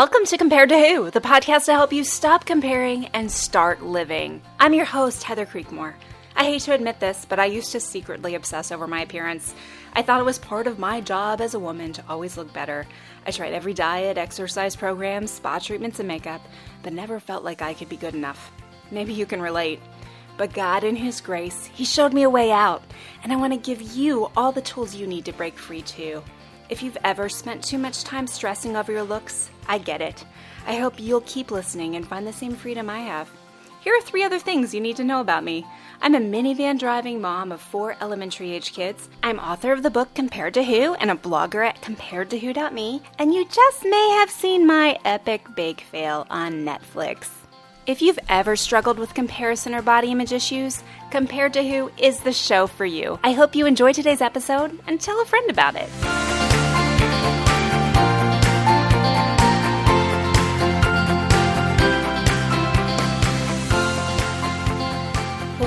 Welcome to Compared to Who, the podcast to help you stop comparing and start living. I'm your host, Heather Creekmore. I hate to admit this, but I used to secretly obsess over my appearance. I thought it was part of my job as a woman to always look better. I tried every diet, exercise program, spa treatments, and makeup, but never felt like I could be good enough. Maybe you can relate. But God, in His grace, He showed me a way out, and I want to give you all the tools you need to break free too. If you've ever spent too much time stressing over your looks, I get it. I hope you'll keep listening and find the same freedom I have. Here are 3 other things you need to know about me. I'm a minivan driving mom of 4 elementary age kids. I'm author of the book Compared to Who and a blogger at comparedtowho.me. And you just may have seen my epic bake fail on Netflix. If you've ever struggled with comparison or body image issues, Compared to Who is the show for you. I hope you enjoy today's episode and tell a friend about it.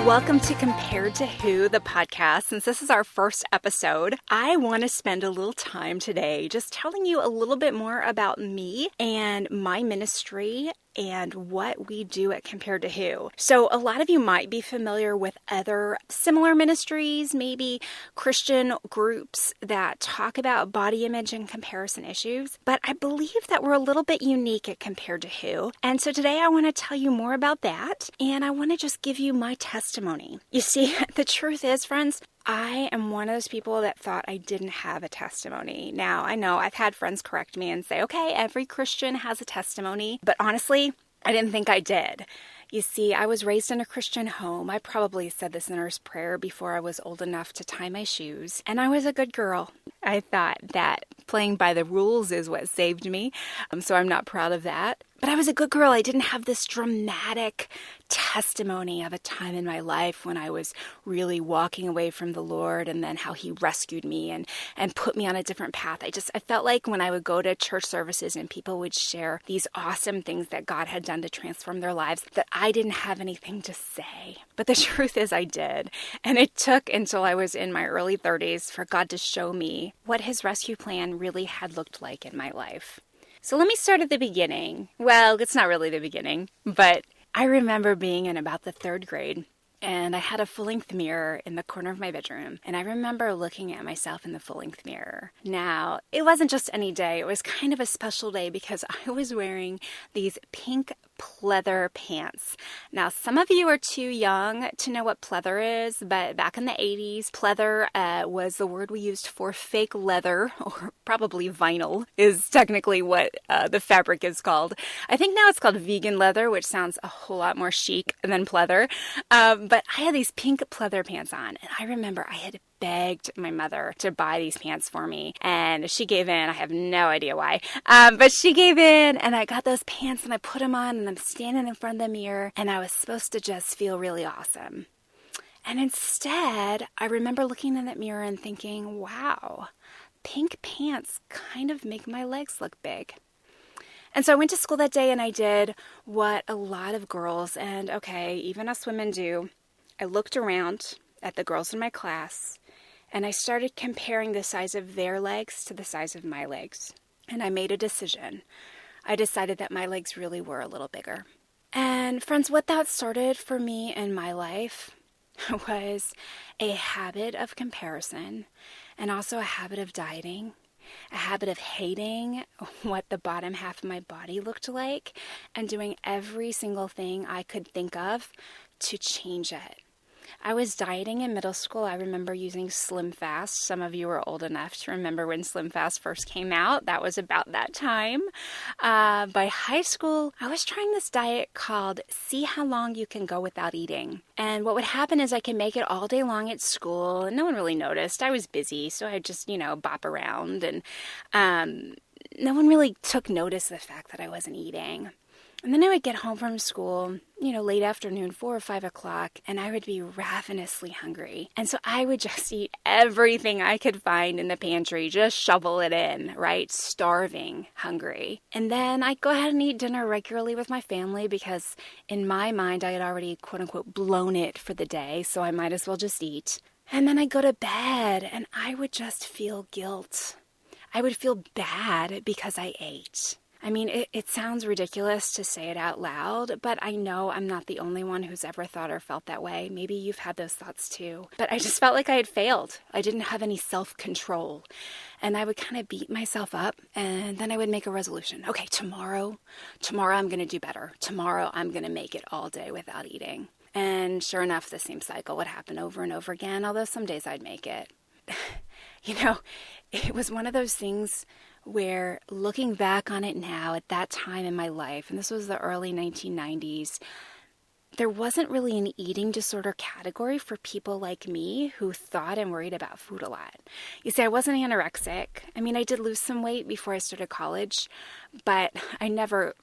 Welcome to Compared to Who, the podcast. Since this is our first episode, I want to spend a little time today just telling you a little bit more about me and my ministry and what we do at Compared to Who. So a lot of you might be familiar with other similar ministries, maybe Christian groups that talk about body image and comparison issues, but I believe that we're a little bit unique at Compared to Who. And so today I want to tell you more about that, and I want to just give you my testimony. You see, the truth is, friends, I am one of those people that thought I didn't have a testimony. Now, I know I've had friends correct me and say, okay, every Christian has a testimony, but honestly, I didn't think I did. You see, I was raised in a Christian home. I probably said the sinner's prayer before I was old enough to tie my shoes, and I was a good girl. I thought that playing by the rules is what saved me, so I'm not proud of that. But I was a good girl. I didn't have this dramatic testimony of a time in my life when I was really walking away from the Lord and then how He rescued me and put me on a different path. I felt like when I would go to church services and people would share these awesome things that God had done to transform their lives, that I didn't have anything to say. But the truth is I did. And it took until I was in my early 30s for God to show me what His rescue plan really had looked like in my life. So let me start at the beginning. Well, it's not really the beginning, but I remember being in about the 3rd grade, and I had a full-length mirror in the corner of my bedroom, and I remember looking at myself in the full-length mirror. Now, it wasn't just any day. It was kind of a special day because I was wearing these pink pleather pants. Now, some of you are too young to know what pleather is, but back in the 80s, pleather was the word we used for fake leather, or probably vinyl is technically what the fabric is called. I think now it's called vegan leather, which sounds a whole lot more chic than pleather. But I had these pink pleather pants on, and I remember I had begged my mother to buy these pants for me, and she gave in. I have no idea why, but she gave in, and I got those pants and I put them on, and I'm standing in front of the mirror, and I was supposed to just feel really awesome. And instead, I remember looking in that mirror and thinking, wow, pink pants kind of make my legs look big. And so I went to school that day and I did what a lot of girls, and okay, even us women do. I looked around at the girls in my class and I started comparing the size of their legs to the size of my legs. And I made a decision. I decided that my legs really were a little bigger. And friends, what that started for me in my life was a habit of comparison and also a habit of dieting. A habit of hating what the bottom half of my body looked like and doing every single thing I could think of to change it. I was dieting in middle school. I remember using Slim Fast. Some of you are old enough to remember when Slim Fast first came out. That was about that time. By high school, I was trying this diet called See How Long You Can Go Without Eating. And what would happen is I could make it all day long at school, and no one really noticed. I was busy, so I'd just, bop around, and no one really took notice of the fact that I wasn't eating. And then I would get home from school, late afternoon, 4 or 5 o'clock, and I would be ravenously hungry. And so I would just eat everything I could find in the pantry, just shovel it in, right? Starving, hungry. And then I'd go ahead and eat dinner regularly with my family because in my mind I had already, quote unquote, blown it for the day, so I might as well just eat. And then I'd go to bed and I would just feel guilt. I would feel bad because I ate. I mean, it sounds ridiculous to say it out loud, but I know I'm not the only one who's ever thought or felt that way. Maybe you've had those thoughts too. But I just felt like I had failed. I didn't have any self-control. And I would kind of beat myself up, and then I would make a resolution. Okay, tomorrow I'm going to do better. Tomorrow I'm going to make it all day without eating. And sure enough, the same cycle would happen over and over again, although some days I'd make it. You know, it was one of those things where, looking back on it now at that time in my life, and this was the early 1990s, there wasn't really an eating disorder category for people like me who thought and worried about food a lot. You see, I wasn't anorexic. I mean, I did lose some weight before I started college, but I never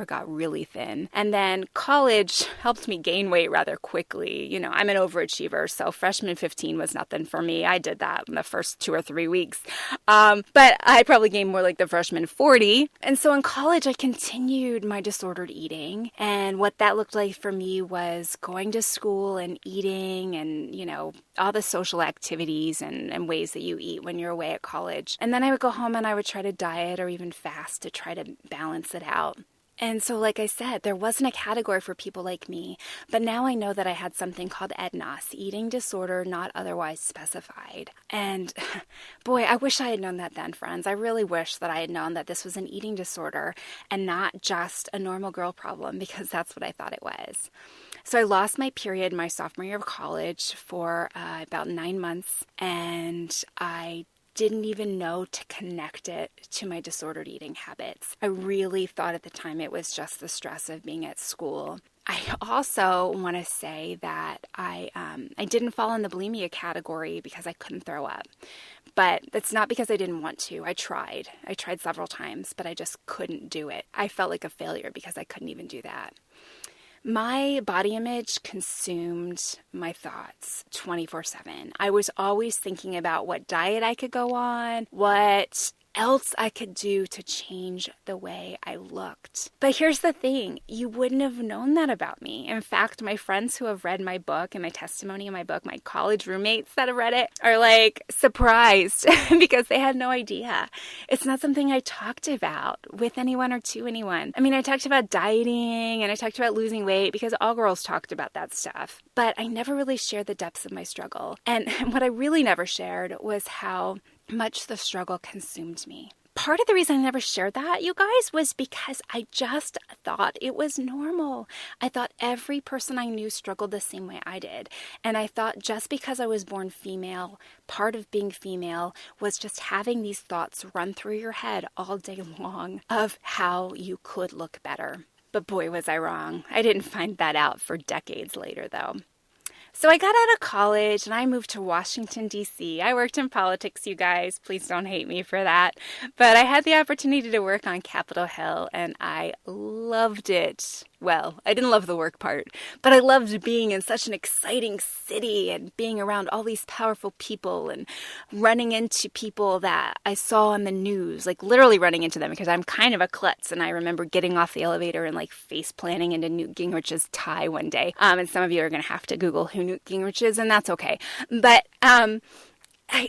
got really thin. And then college helped me gain weight rather quickly. You know, I'm an overachiever, so freshman 15 was nothing for me. I did that in the first 2 or 3 weeks. But I probably gained more like the freshman 40. And so in college, I continued my disordered eating. And what that looked like for me was going to school and eating and, you know, all the social activities and ways that you eat when you're away at college. And then I would go home and I would try to diet or even fast to try to balance it out. And so, like I said, there wasn't a category for people like me, but now I know that I had something called EDNOS, eating disorder not otherwise specified. And boy, I wish I had known that then, friends. I really wish that I had known that this was an eating disorder and not just a normal girl problem, because that's what I thought it was. So I lost my period my sophomore year of college for about 9 months, and I didn't even know to connect it to my disordered eating habits. I really thought at the time it was just the stress of being at school. I also want to say that I didn't fall in the bulimia category because I couldn't throw up. But that's not because I didn't want to. I tried several times, but I just couldn't do it. I felt like a failure because I couldn't even do that. My body image consumed my thoughts 24/7. I was always thinking about what diet I could go on, what else I could do to change the way I looked. But here's the thing, you wouldn't have known that about me. In fact, my friends who have read my book and my testimony in my book, my college roommates that have read it, are like surprised because they had no idea. It's not something I talked about with anyone or to anyone. I mean, I talked about dieting and I talked about losing weight because all girls talked about that stuff. But I never really shared the depths of my struggle. And what I really never shared was how much the struggle consumed me. Part of the reason I never shared that, you guys, was because I just thought it was normal. I thought every person I knew struggled the same way I did. And I thought just because I was born female, part of being female was just having these thoughts run through your head all day long of how you could look better. But boy, was I wrong. I didn't find that out for decades later, though. So I got out of college and I moved to Washington, D.C. I worked in politics, you guys. Please don't hate me for that. But I had the opportunity to work on Capitol Hill and I loved it. Well, I didn't love the work part, but I loved being in such an exciting city and being around all these powerful people and running into people that I saw on the news, like literally running into them because I'm kind of a klutz. And I remember getting off the elevator and like face planting into Newt Gingrich's tie one day. And some of you are going to have to Google who Newt Gingrich is, and that's okay. But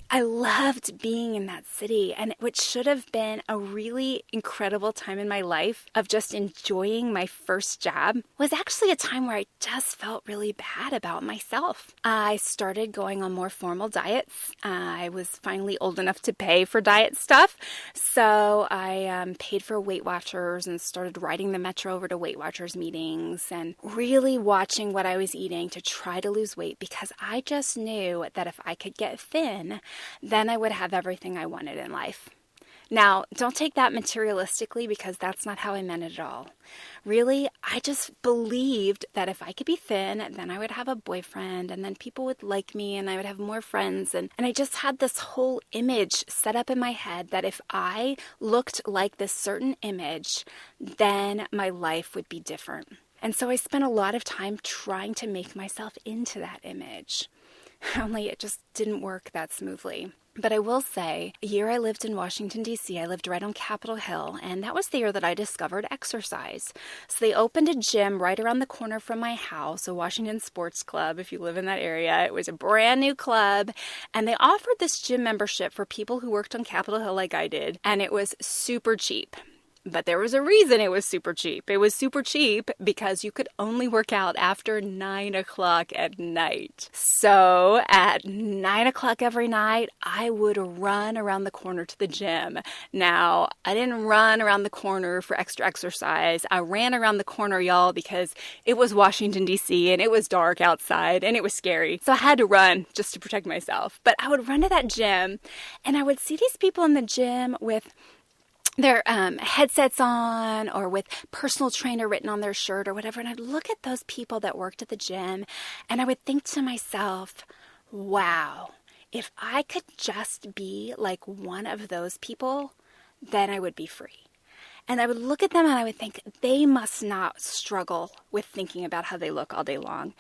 I loved being in that city, and which should have been a really incredible time in my life of just enjoying my first job was actually a time where I just felt really bad about myself. I started going on more formal diets. I was finally old enough to pay for diet stuff, so I paid for Weight Watchers and started riding the metro over to Weight Watchers meetings and really watching what I was eating to try to lose weight because I just knew that if I could get thin, then I would have everything I wanted in life. Now, don't take that materialistically because that's not how I meant it at all. Really, I just believed that if I could be thin, then I would have a boyfriend and then people would like me and I would have more friends. And I just had this whole image set up in my head that if I looked like this certain image, then my life would be different. And so I spent a lot of time trying to make myself into that image. Only it just didn't work that smoothly. But I will say, a year I lived in Washington, D.C., I lived right on Capitol Hill, and that was the year that I discovered exercise. So they opened a gym right around the corner from my house, a Washington Sports Club, if you live in that area. It was a brand new club, and they offered this gym membership for people who worked on Capitol Hill like I did, and it was super cheap. But there was a reason it was super cheap. It was super cheap because you could only work out after 9 o'clock at night. So at 9 o'clock every night, I would run around the corner to the gym. Now, I didn't run around the corner for extra exercise. I ran around the corner, y'all, because it was Washington, D.C., and it was dark outside, and it was scary. So I had to run just to protect myself. But I would run to that gym, and I would see these people in the gym with their headsets on or with personal trainer written on their shirt or whatever. And I'd look at those people that worked at the gym and I would think to myself, wow, if I could just be like one of those people, then I would be free. And I would look at them and I would think they must not struggle with thinking about how they look all day long.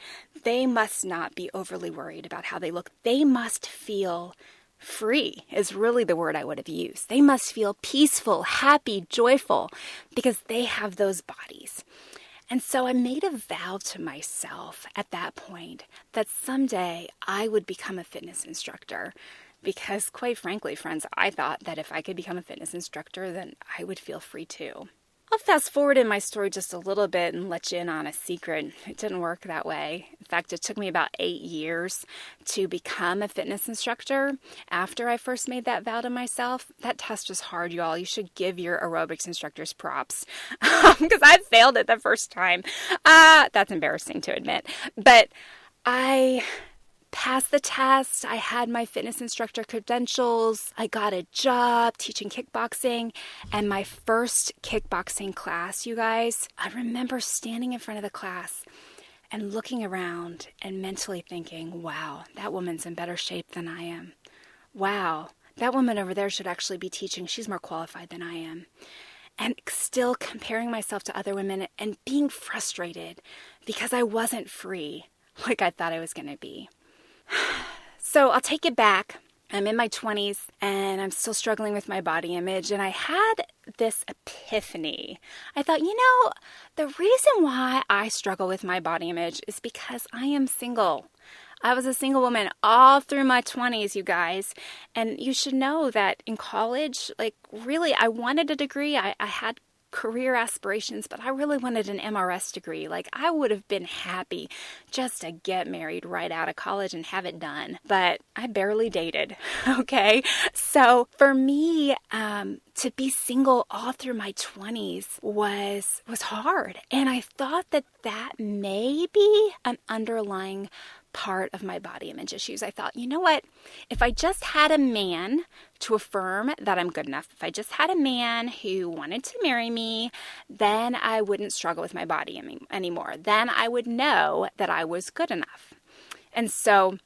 They must not be overly worried about how they look. They must feel free is really the word I would have used. They must feel peaceful, happy, joyful, because they have those bodies. And so I made a vow to myself at that point that someday I would become a fitness instructor. Because quite frankly, friends, I thought that if I could become a fitness instructor, then I would feel free too. I'll fast forward in my story just a little bit and let you in on a secret. It didn't work that way. In fact, it took me about 8 years to become a fitness instructor after I first made that vow to myself. That test was hard, y'all. You should give your aerobics instructors props because I failed it the first time. That's embarrassing to admit. But I passed the test. I had my fitness instructor credentials. I got a job teaching kickboxing. And my first kickboxing class, you guys, I remember standing in front of the class and looking around and mentally thinking, wow, that woman's in better shape than I am. Wow, that woman over there should actually be teaching. She's more qualified than I am. And still comparing myself to other women and being frustrated because I wasn't free like I thought I was going to be. So I'll take it back. I'm in my 20s and I'm still struggling with my body image. And I had this epiphany. I thought, the reason why I struggle with my body image is because I am single. I was a single woman all through my 20s, you guys. And you should know that in college, really, I wanted a degree. I had career aspirations, but I really wanted an MRS degree. I would have been happy just to get married right out of college and have it done. But I barely dated, okay? So for me, to be single all through my 20s was hard. And I thought that may be an underlying part of my body image issues. I thought, you know what? If I just had a man to affirm that I'm good enough, if I just had a man who wanted to marry me, then I wouldn't struggle with my body anymore. Then I would know that I was good enough. And so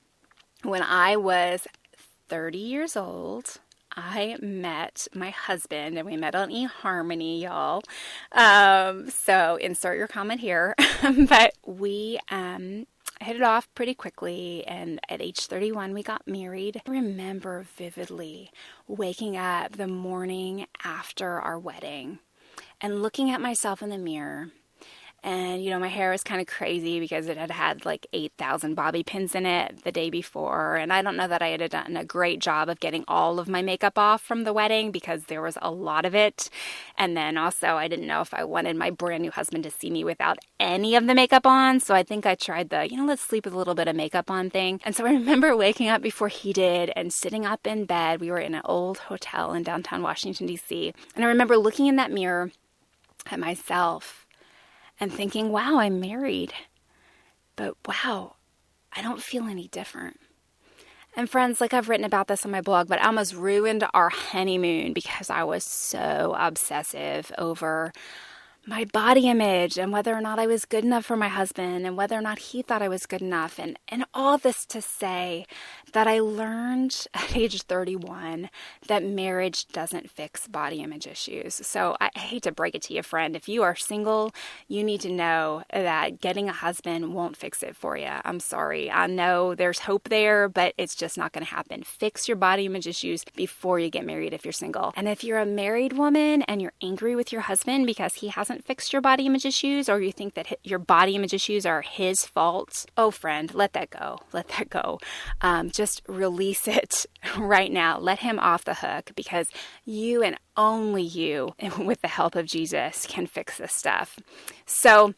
when I was 30 years old, I met my husband, and we met on eHarmony, y'all. So insert your comment here. But we hit it off pretty quickly, and at age 31 we got married. I remember vividly waking up the morning after our wedding and looking at myself in the mirror. And, my hair was kind of crazy because it had 8,000 bobby pins in it the day before. And I don't know that I had done a great job of getting all of my makeup off from the wedding because there was a lot of it. And then also I didn't know if I wanted my brand new husband to see me without any of the makeup on. So I think I tried the, let's sleep with a little bit of makeup on thing. And so I remember waking up before he did and sitting up in bed. We were in an old hotel in downtown Washington, D.C. And I remember looking in that mirror at myself and thinking, wow, I'm married, but wow, I don't feel any different. And friends, I've written about this on my blog, but I almost ruined our honeymoon because I was so obsessive over my body image and whether or not I was good enough for my husband and whether or not he thought I was good enough. And all this to say that I learned at age 31 that marriage doesn't fix body image issues. So I hate to break it to you, friend. If you are single, you need to know that getting a husband won't fix it for you. I'm sorry. I know there's hope there, but it's just not going to happen. Fix your body image issues before you get married if you're single. And if you're a married woman and you're angry with your husband because he hasn't can't fix your body image issues, or you think that your body image issues are his fault, oh friend, let that go. Let that go. Just release it right now. Let him off the hook, because you and only you, with the help of Jesus, can fix this stuff. So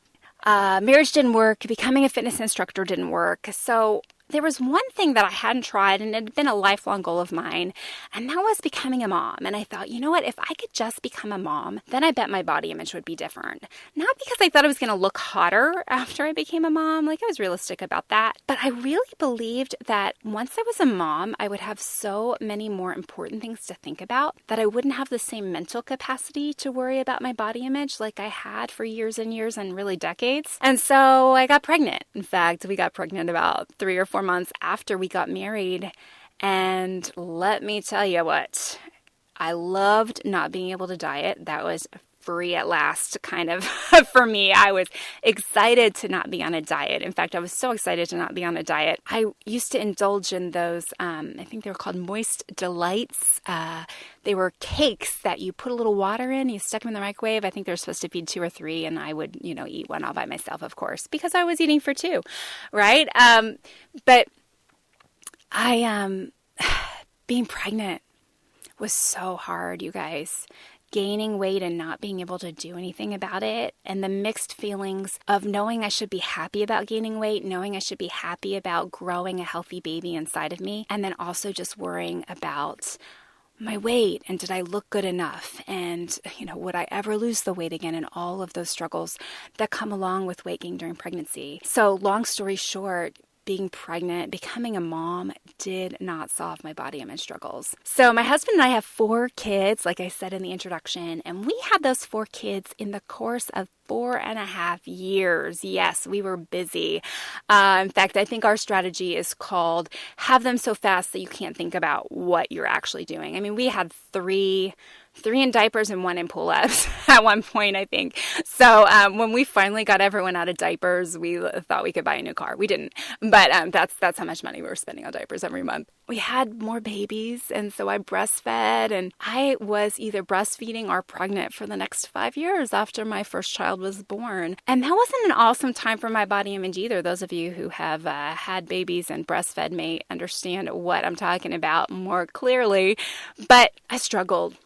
marriage didn't work. Becoming a fitness instructor didn't work. So there was one thing that I hadn't tried, and it had been a lifelong goal of mine, and that was becoming a mom. And I thought, you know what, if I could just become a mom, then I bet my body image would be different. Not because I thought I was going to look hotter after I became a mom, like I was realistic about that, but I really believed that once I was a mom, I would have so many more important things to think about that I wouldn't have the same mental capacity to worry about my body image like I had for years and years and really decades. And so I got pregnant. In fact, we got pregnant about 3 or 4 months after we got married. And let me tell you what, I loved not being able to diet. That was free at last, kind of, for me. I was excited to not be on a diet. In fact, I was so excited to not be on a diet. I used to indulge in those, I think they were called Moist Delights. They were cakes that you put a little water in, you stuck them in the microwave. I think they're supposed to feed 2 or 3, and I would, eat one all by myself, of course, because I was eating for 2, right? But being pregnant was so hard, you guys. Gaining weight and not being able to do anything about it, and the mixed feelings of knowing I should be happy about gaining weight, knowing I should be happy about growing a healthy baby inside of me, and then also just worrying about my weight and did I look good enough, and would I ever lose the weight again, and all of those struggles that come along with weight gain during pregnancy. So long story short, being pregnant, becoming a mom did not solve my body image struggles. So my husband and I have 4 kids, like I said in the introduction, and we had those 4 kids in the course of 4.5 years. Yes, we were busy. In fact, I think our strategy is called have them so fast that you can't think about what you're actually doing. I mean, we had 3 in diapers and 1 in pull-ups at one point, I think. So when we finally got everyone out of diapers, we thought we could buy a new car. We didn't, but that's how much money we were spending on diapers every month. We had more babies, and so I breastfed, and I was either breastfeeding or pregnant for the next 5 years after my first child was born. And that wasn't an awesome time for my body image either. Those of you who have had babies and breastfed may understand what I'm talking about more clearly, but I struggled.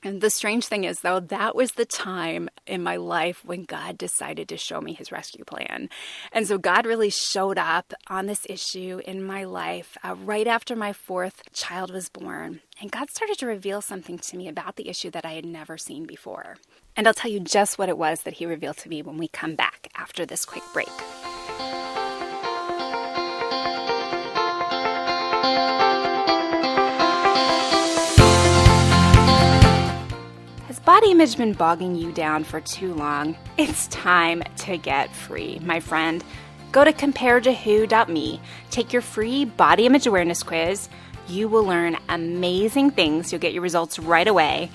And the strange thing is, though, that was the time in my life when God decided to show me his rescue plan. And so God really showed up on this issue in my life right after my 4th child was born. And God started to reveal something to me about the issue that I had never seen before. And I'll tell you just what it was that he revealed to me when we come back after this quick break. Body image been bogging you down for too long? It's time to get free, my friend. Go to comparetowho.me, take your free body image awareness quiz. You will learn amazing things. You'll get your results right away.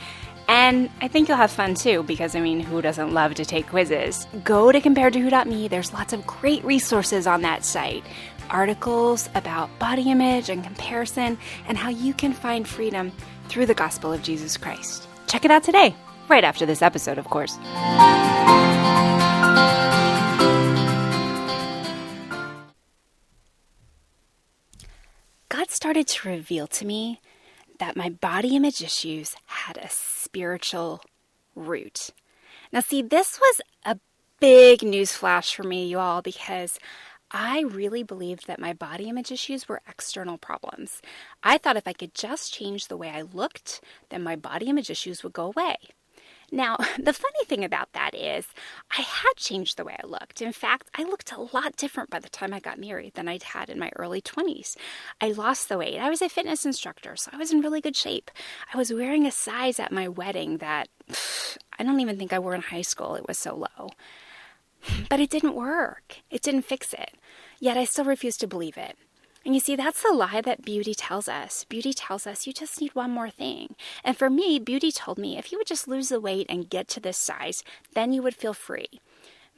And I think you'll have fun too, because who doesn't love to take quizzes? Go to comparetowho.me. There's lots of great resources on that site. Articles about body image and comparison and how you can find freedom through the gospel of Jesus Christ. Check it out today, right after this episode, of course. God started to reveal to me that my body image issues had a spiritual root. Now, see, this was a big newsflash for me, you all, because I really believed that my body image issues were external problems. I thought if I could just change the way I looked, then my body image issues would go away. Now, the funny thing about that is I had changed the way I looked. In fact, I looked a lot different by the time I got married than I'd had in my early 20s. I lost the weight. I was a fitness instructor, so I was in really good shape. I was wearing a size at my wedding that I don't even think I wore in high school. It was so low. But it didn't work. It didn't fix it. Yet I still refuse to believe it. And you see, that's the lie that beauty tells us. Beauty tells us you just need one more thing. And for me, beauty told me if you would just lose the weight and get to this size, then you would feel free.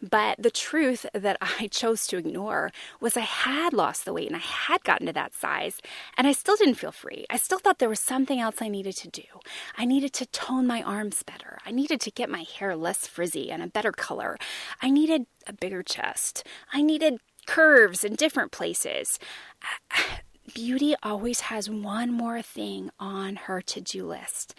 But the truth that I chose to ignore was I had lost the weight and I had gotten to that size, and I still didn't feel free. I still thought there was something else I needed to do. I needed to tone my arms better. I needed to get my hair less frizzy and a better color. I needed a bigger chest. I needed curves in different places. Beauty always has one more thing on her to-do list.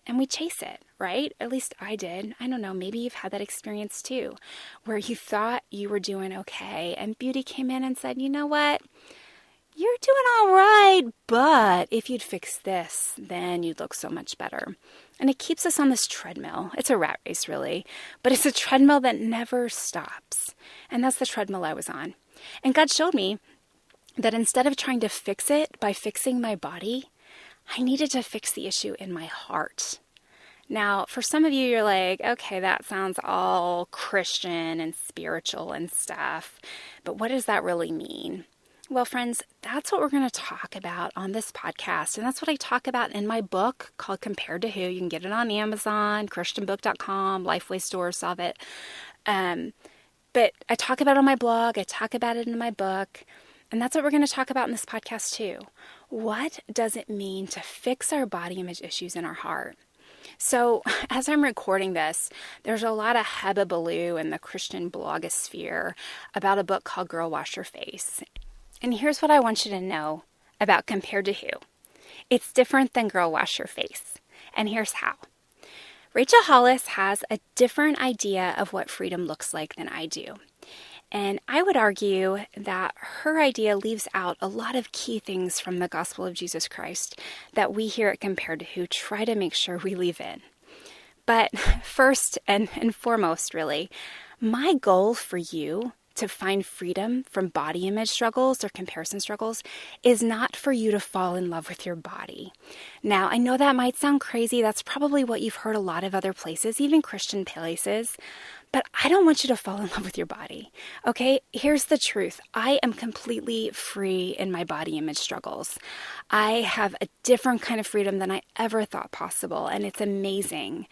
And we chase it, right? At least I did. I don't know, maybe you've had that experience too, where you thought you were doing okay, and beauty came in and said, you know what? You're doing all right, but if you'd fix this, then you'd look so much better. And it keeps us on this treadmill. It's a rat race, really, but it's a treadmill that never stops. And that's the treadmill I was on. And God showed me that instead of trying to fix it by fixing my body, I needed to fix the issue in my heart. Now, for some of you, you're like, okay, that sounds all Christian and spiritual and stuff, but what does that really mean? Well, friends, that's what we're going to talk about on this podcast, and that's what I talk about in my book called Compared to Who. You can get it on Amazon, christianbook.com, Lifeway stores, solve it. But I talk about it on my blog, I talk about it in my book, and that's what we're going to talk about in this podcast too. What does it mean to fix our body image issues in our heart? So as I'm recording this, there's a lot of hubbubaloo in the Christian blogosphere about a book called Girl Wash Your Face. And here's what I want you to know about Compared to Who. It's different than Girl Wash Your Face. And here's how. Rachel Hollis has a different idea of what freedom looks like than I do. And I would argue that her idea leaves out a lot of key things from the gospel of Jesus Christ that we here at Compared to Who try to make sure we leave in. But first and foremost, really, my goal for you to find freedom from body image struggles or comparison struggles is not for you to fall in love with your body. Now, I know that might sound crazy. That's probably what you've heard a lot of other places, even Christian places. But I don't want you to fall in love with your body, okay? Here's the truth. I am completely free in my body image struggles. I have a different kind of freedom than I ever thought possible, and it's amazing.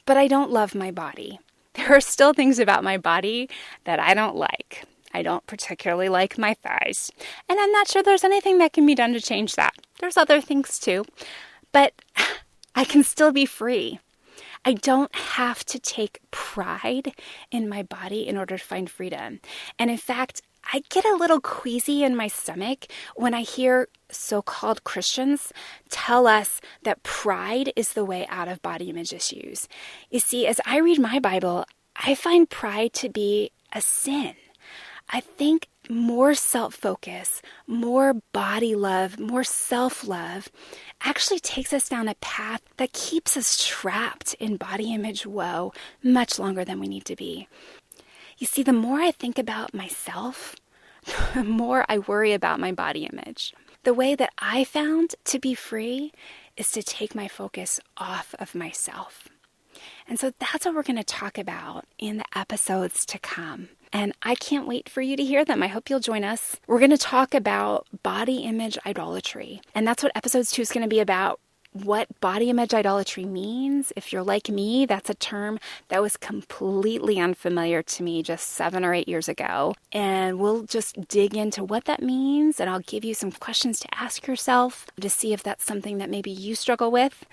But I don't love my body. There are still things about my body that I don't like. I don't particularly like my thighs. And I'm not sure there's anything that can be done to change that. There's other things too. But I can still be free. I don't have to take pride in my body in order to find freedom. And in fact, I get a little queasy in my stomach when I hear so-called Christians tell us that pride is the way out of body image issues. You see, as I read my Bible, I find pride to be a sin. I think more self-focus, more body love, more self-love actually takes us down a path that keeps us trapped in body image woe much longer than we need to be. You see, the more I think about myself, the more I worry about my body image. The way that I found to be free is to take my focus off of myself. And so that's what we're going to talk about in the episodes to come. And I can't wait for you to hear them. I hope you'll join us. We're going to talk about body image idolatry. And that's what episode 2 is going to be about. What body image idolatry means. If you're like me, that's a term that was completely unfamiliar to me just 7 or 8 years ago. And we'll just dig into what that means, and I'll give you some questions to ask yourself to see if that's something that maybe you struggle with.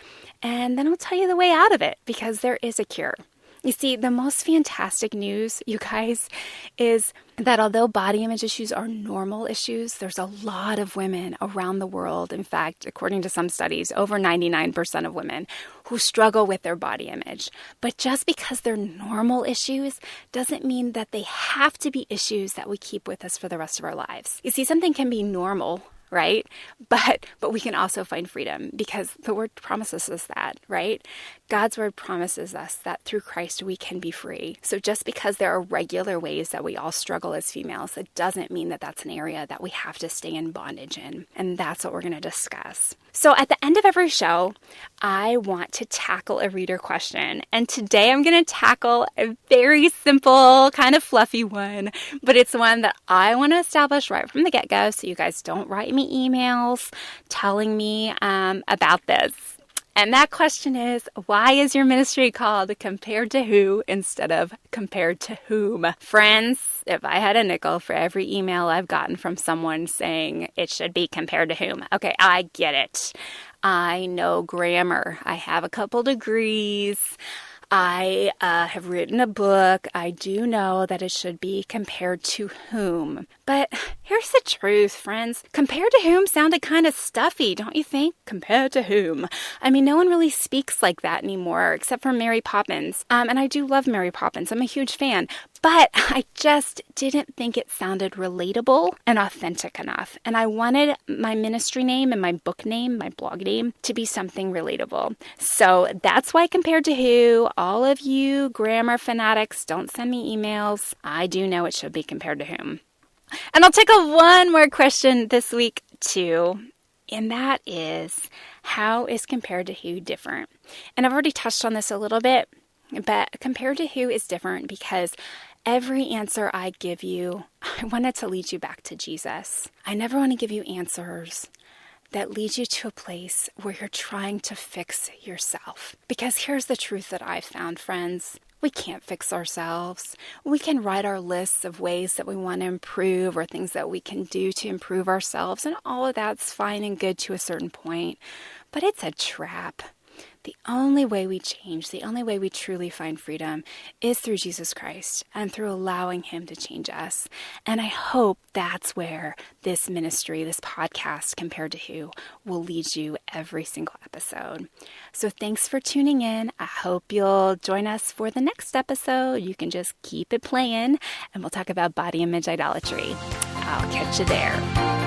And then I'll tell you the way out of it, because there is a cure. You see, the most fantastic news, you guys, is that although body image issues are normal issues, there's a lot of women around the world. In fact, according to some studies, over 99% of women who struggle with their body image. But just because they're normal issues doesn't mean that they have to be issues that we keep with us for the rest of our lives. You see, something can be normal, right? But we can also find freedom, because the word promises us that, right? God's word promises us that through Christ we can be free. So just because there are regular ways that we all struggle as females, it doesn't mean that that's an area that we have to stay in bondage in. And that's what we're going to discuss. So at the end of every show, I want to tackle a reader question. And today I'm going to tackle a very simple, kind of fluffy one, but it's one that I want to establish right from the get-go so you guys don't write me emails telling me about this. And that question is, why is your ministry called Compared to Who instead of Compared to Whom? Friends, if I had a nickel for every email I've gotten from someone saying it should be compared to whom, okay, I get it. I know grammar. I have a couple degrees. I have written a book. I do know that it should be compared to whom. But here's the truth, friends. Compared to whom sounded kind of stuffy, don't you think? Compared to whom? I mean, no one really speaks like that anymore, except for Mary Poppins. And I do love Mary Poppins. I'm a huge fan. But I just didn't think it sounded relatable and authentic enough. And I wanted my ministry name and my book name, my blog name, to be something relatable. So that's why Compared to Who. All of you grammar fanatics, don't send me emails. I do know it should be compared to whom. And I'll take one more question this week too. And that is, how is Compared to Who different? And I've already touched on this a little bit, but Compared to Who is different because every answer I give you, I want it to lead you back to Jesus. I never want to give you answers that lead you to a place where you're trying to fix yourself. Because here's the truth that I've found, friends. We can't fix ourselves. We can write our lists of ways that we want to improve or things that we can do to improve ourselves, and all of that's fine and good to a certain point. But it's a trap. The only way we change, the only way we truly find freedom is through Jesus Christ and through allowing Him to change us. And I hope that's where this ministry, this podcast, Compared to Who, will lead you every single episode. So thanks for tuning in. I hope you'll join us for the next episode. You can just keep it playing and we'll talk about body image idolatry. I'll catch you there.